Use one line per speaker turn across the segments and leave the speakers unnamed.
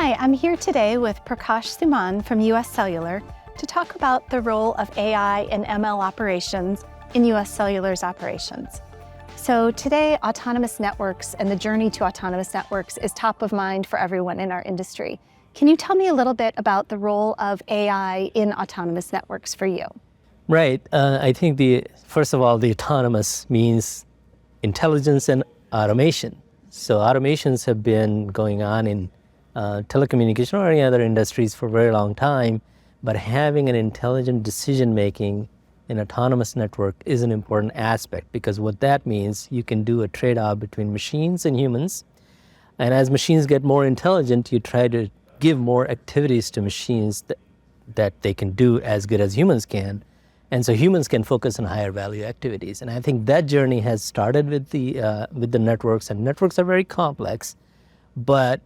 Hi, I'm here today with Prakash Suman from UScellular to talk about the role of AI and ML operations in UScellular's operations. So today, autonomous networks and the journey to autonomous networks is top of mind for everyone in our industry. Can you tell me a little bit about the role of AI in autonomous networks for you?
Right. I think first of all, the autonomous means intelligence and automation. So automations have been going on in telecommunication or any other industries for a very long time, but having an intelligent decision-making in autonomous network is an important aspect, because what that means, you can do a trade-off between machines and humans. And as machines get more intelligent, you try to give more activities to machines that they can do as good as humans can. And so humans can focus on higher value activities. And I think that journey has started with the networks, and networks are very complex. But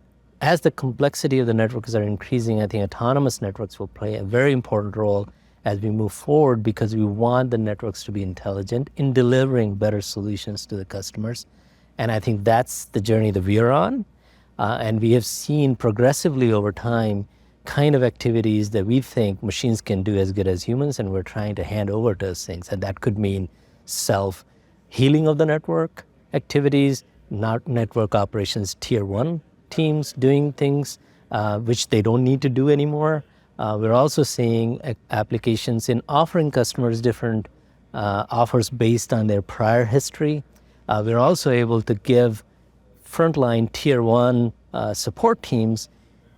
as the complexity of the networks are increasing, I think autonomous networks will play a very important role as we move forward, because we want the networks to be intelligent in delivering better solutions to the customers. And I think that's the journey that we are on. And we have seen progressively over time kind of activities that we think machines can do as good as humans, and we're trying to hand over those things. And that could mean self-healing of the network activities, not network operations tier one teams doing things which they don't need to do anymore. We're also seeing applications in offering customers different offers based on their prior history. We're also able to give frontline tier one support teams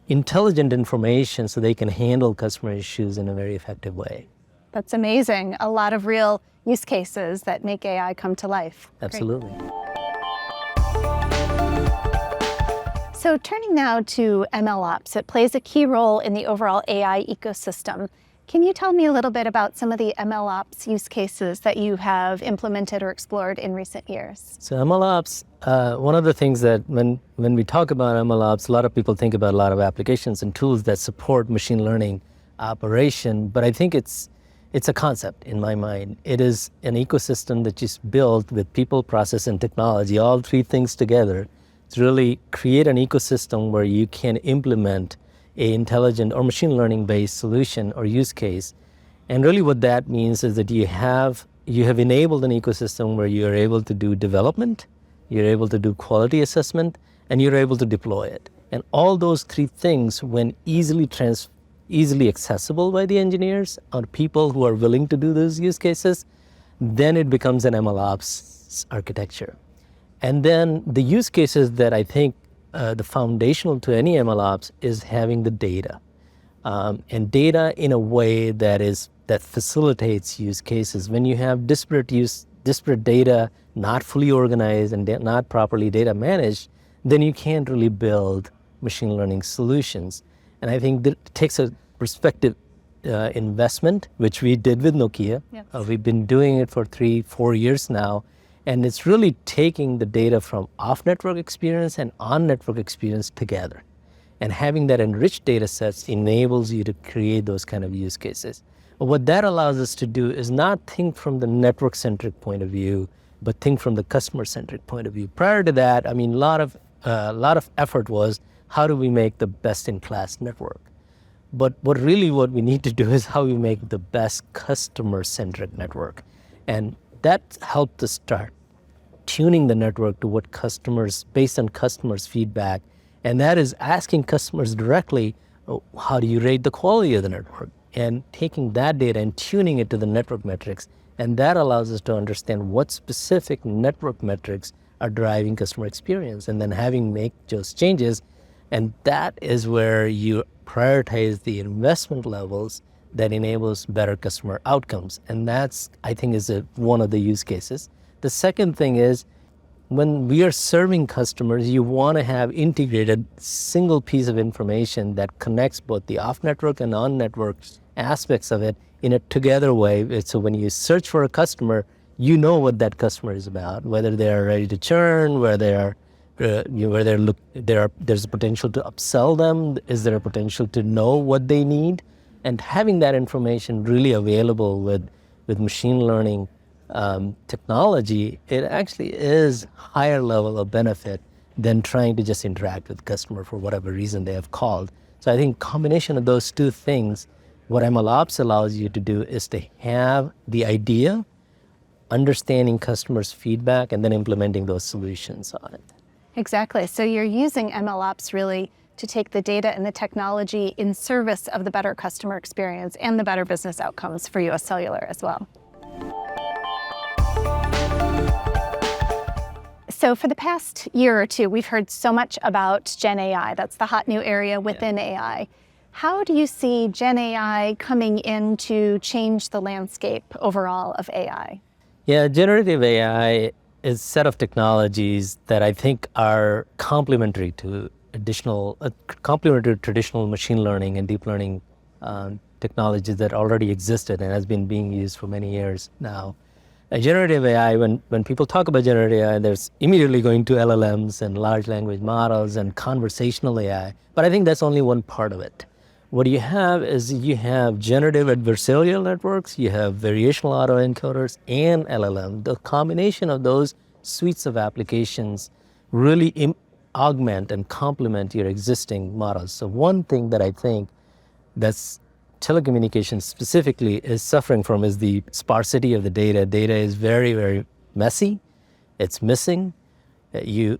intelligent information so they can handle customer issues in a very effective way.
That's amazing. A lot of real use cases that make AI come to life.
Absolutely.
Great. So turning now to MLOps, it plays a key role in the overall AI ecosystem. Can you tell me a little bit about some of the MLOps use cases that you have implemented or explored in recent years?
So MLOps, one of the things that when we talk about MLOps, a lot of people think about a lot of applications and tools that support machine learning operation, but I think it's a concept in my mind. It is an ecosystem that is built with people, process, and technology, all three things together, to really create an ecosystem where you can implement an intelligent or machine learning based solution or use case. And really what that means is that you have enabled an ecosystem where you're able to do development, you're able to do quality assessment, and you're able to deploy it. And all those three things, when easily accessible by the engineers or people who are willing to do those use cases, then it becomes an MLOps architecture. And then the use cases that I think the foundational to any MLOps is having the data, and data in a way that facilitates use cases. When you have disparate data, not fully organized and not properly data managed, then you can't really build machine learning solutions. And I think that it takes a perspective investment, which we did with Nokia.
Yes.
We've been doing it for 3-4 years now. And it's really taking the data from off-network experience and on-network experience together. And having that enriched data sets enables you to create those kind of use cases. But what that allows us to do is not think from the network-centric point of view, but think from the customer-centric point of view. Prior to that, I mean, a lot of effort was, how do we make the best-in-class network? But what we need to do is how we make the best customer-centric network. And that helped us start tuning the network to what customers, based on customers' feedback. And that is asking customers directly, how do you rate the quality of the network? And taking that data and tuning it to the network metrics. And that allows us to understand what specific network metrics are driving customer experience, and then make those changes. And that is where you prioritize the investment levels that enables better customer outcomes. And that's, I think, is one of the use cases. The second thing is, when we are serving customers, you want to have integrated single piece of information that connects both the off-network and on-network aspects of it in a together way. So when you search for a customer, you know what that customer is about, whether they are ready to churn, where they are, there's a potential to upsell them, is there a potential to know what they need? And having that information really available with machine learning technology, it actually is higher level of benefit than trying to just interact with the customer for whatever reason they have called. So I think combination of those two things, what MLOps allows you to do is to have the idea, understanding customers' feedback, and then implementing those solutions on it.
Exactly. So you're using MLOps really to take the data and the technology in service of the better customer experience and the better business outcomes for UScellular as well. So for the past year or two, we've heard so much about Gen AI. That's the hot new area within AI. How do you see Gen AI coming in to change the landscape overall of AI?
Yeah, generative AI is a set of technologies that I think are complementary to traditional machine learning and deep learning technologies that already existed and has been being used for many years now. Generative AI, when people talk about generative AI, there's immediately going to LLMs and large language models and conversational AI, but I think that's only one part of it. What you have is you have generative adversarial networks, you have variational autoencoders, and LLM. The combination of those suites of applications really augment and complement your existing models. So one thing that I think that's telecommunications specifically is suffering from is the sparsity of the data. Data is very, very messy. It's missing. You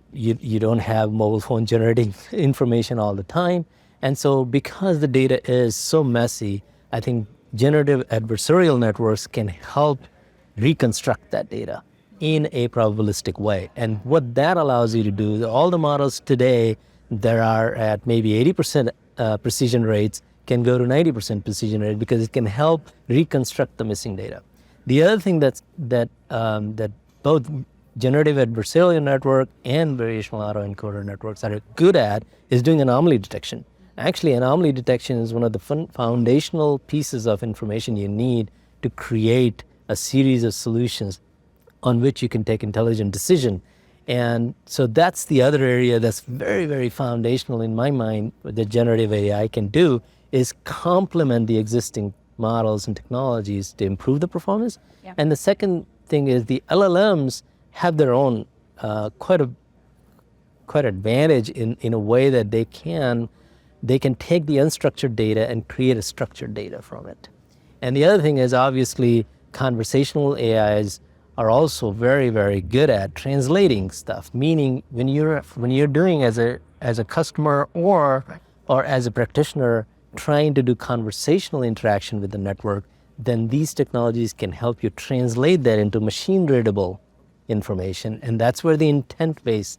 don't have mobile phone generating information all the time. And so because the data is so messy, I think generative adversarial networks can help reconstruct that data in a probabilistic way. And what that allows you to do, all the models today that are at maybe 80% precision rates can go to 90% precision rate because it can help reconstruct the missing data. The other thing that both generative adversarial network and variational autoencoder networks are good at is doing anomaly detection. Actually, anomaly detection is one of the foundational pieces of information you need to create a series of solutions on which you can take intelligent decision. And so that's the other area that's very, very foundational in my mind that generative AI can do is complement the existing models and technologies to improve the performance. Yeah. And the second thing is the LLMs have their own quite advantage in a way that they can take the unstructured data and create a structured data from it. And the other thing is obviously conversational AIs are also very, very good at translating stuff, meaning when you're doing as a customer or as a practitioner trying to do conversational interaction with the network, then these technologies can help you translate that into machine-readable information. And that's where the intent-based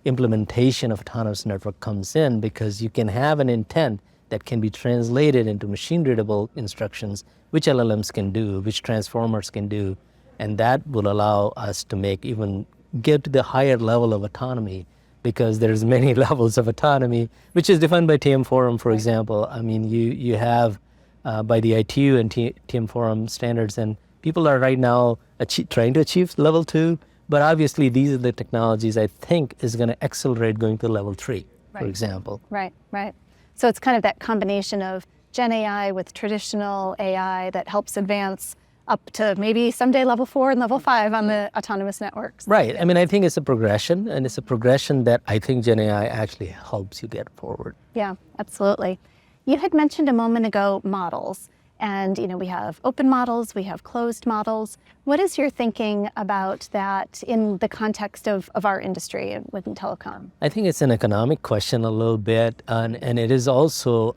implementation of autonomous network comes in, because you can have an intent that can be translated into machine-readable instructions, which LLMs can do, which transformers can do, and that will allow us to get to the higher level of autonomy, because there's many levels of autonomy, which is defined by TM Forum, for example. I mean, you have by the ITU and TM Forum standards, and people are right now trying to achieve level 2, but obviously these are the technologies I think is going to accelerate going to level 3, for example.
Right. So it's kind of that combination of Gen AI with traditional AI that helps advance up to maybe someday level 4 and level 5 on the autonomous networks.
Right. I mean, I think it's a progression, and it's a progression that I think Gen AI actually helps you get forward.
Yeah, absolutely. You had mentioned a moment ago models, and we have open models, we have closed models. What is your thinking about that in the context of our industry within telecom?
I think it's an economic question a little bit, and it is also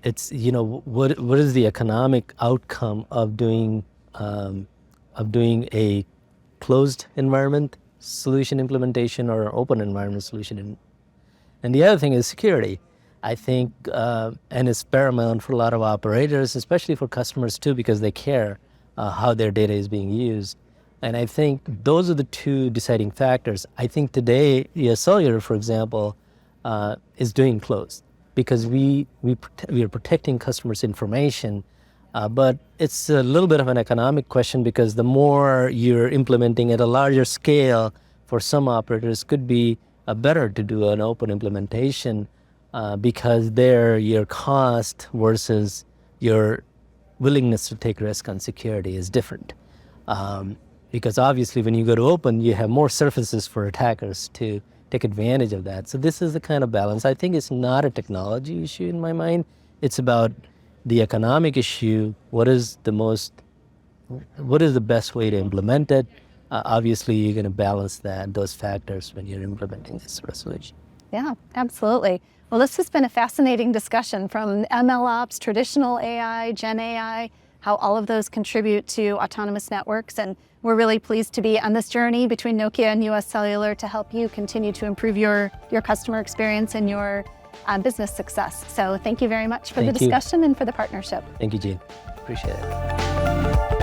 what is the economic outcome of doing a closed environment solution implementation or an open environment solution. And the other thing is security. I think, and it's paramount for a lot of operators, especially for customers too, because they care how their data is being used. And I think those are the two deciding factors. I think today, UScellular, for example, is doing closed, because we are protecting customers' information, but it's a little bit of an economic question, because the more you're implementing at a larger scale, for some operators could be better to do an open implementation, because there your cost versus your willingness to take risk on security is different. because obviously when you go to open, you have more surfaces for attackers to take advantage of that. So this is the kind of balance. I think it's not a technology issue in my mind. It's about the economic issue. What is the best way to implement it? Obviously, you're going to balance those factors when you're implementing this resolution.
Yeah, absolutely. Well, this has been a fascinating discussion from MLOps, traditional AI, Gen AI, how all of those contribute to autonomous networks. And we're really pleased to be on this journey between Nokia and UScellular to help you continue to improve your customer experience and your business success. So thank you very much for the discussion and for the partnership.
Thank you, Jean. Appreciate it.